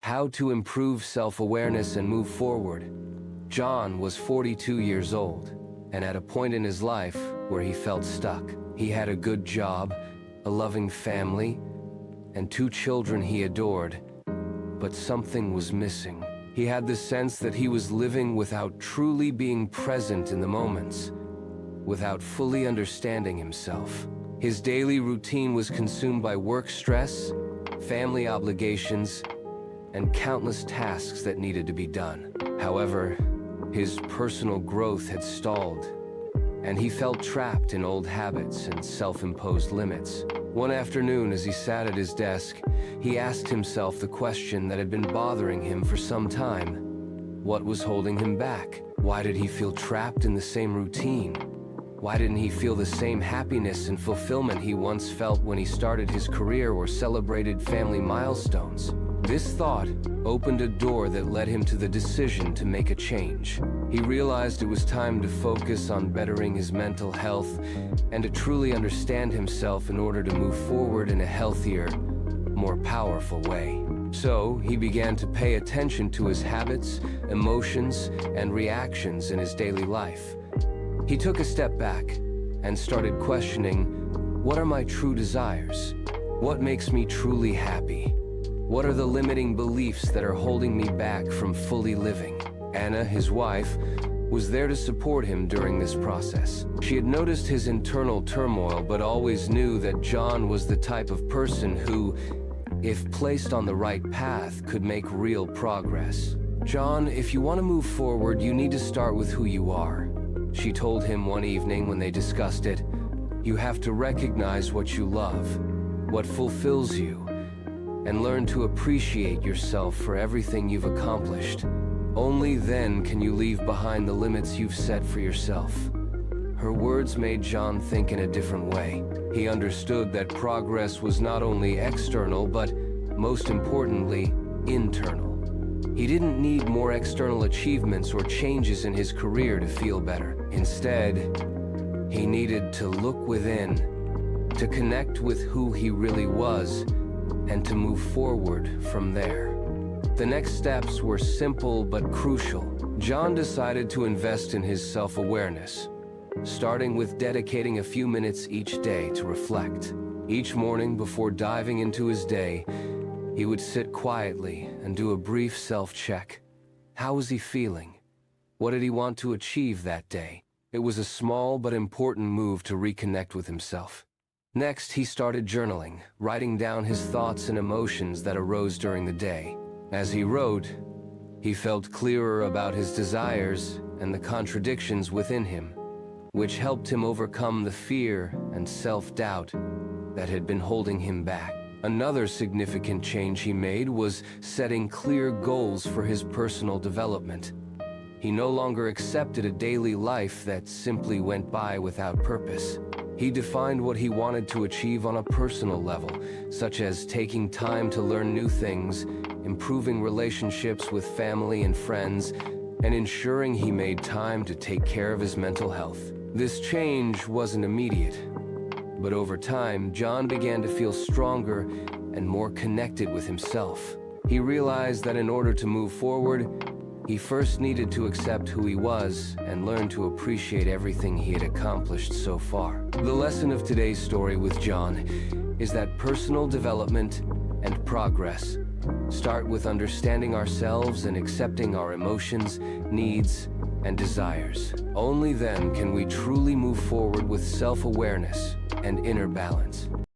How to improve self-awareness and move forward. John was 42 years old, and at a point in his life where he felt stuck. He had a good job, a loving family, and 2 children he adored, but something was missing. He had the sense that he was living without truly being present in the moments, without fully understanding himself. His daily routine was consumed by work stress, family obligations, and countless tasks that needed to be done. However, his personal growth had stalled, and he felt trapped in old habits and self-imposed limits. One afternoon, as he sat at his desk, he asked himself the question that had been bothering him for some time. What was holding him back? Why did he feel trapped in the same routine? Why didn't he feel the same happiness and fulfillment he once felt when he started his career or celebrated family milestones? This thought opened a door that led him to the decision to make a change. He realized it was time to focus on bettering his mental health and to truly understand himself in order to move forward in a healthier, more powerful way. So, he began to pay attention to his habits, emotions, and reactions in his daily life. He took a step back and started questioning, what are my true desires? What makes me truly happy? What are the limiting beliefs that are holding me back from fully living? Anna, his wife, was there to support him during this process. She had noticed his internal turmoil, but always knew that John was the type of person who, if placed on the right path, could make real progress. "John, if you want to move forward, you need to start with who you are," she told him one evening when they discussed it. "You have to recognize what you love, what fulfills you, and learn to appreciate yourself for everything you've accomplished. Only then can you leave behind the limits you've set for yourself." Her words made John think in a different way. He understood that progress was not only external, but, most importantly, internal. He didn't need more external achievements or changes in his career to feel better. Instead, he needed to look within, to connect with who he really was, and to move forward from there. The next steps were simple but crucial. John decided to invest in his self-awareness, starting with dedicating a few minutes each day to reflect. Each morning before diving into his day, he would sit quietly and do a brief self-check. How was he feeling? What did he want to achieve that day? It was a small but important move to reconnect with himself. Next, he started journaling, writing down his thoughts and emotions that arose during the day. As he wrote, he felt clearer about his desires and the contradictions within him, which helped him overcome the fear and self-doubt that had been holding him back. Another significant change he made was setting clear goals for his personal development. He no longer accepted a daily life that simply went by without purpose. He defined what he wanted to achieve on a personal level, such as taking time to learn new things, improving relationships with family and friends, and ensuring he made time to take care of his mental health. This change wasn't immediate, but over time, John began to feel stronger and more connected with himself. He realized that in order to move forward, he first needed to accept who he was and learn to appreciate everything he had accomplished so far. The lesson of today's story with John is that personal development and progress start with understanding ourselves and accepting our emotions, needs, and desires. Only then can we truly move forward with self-awareness and inner balance.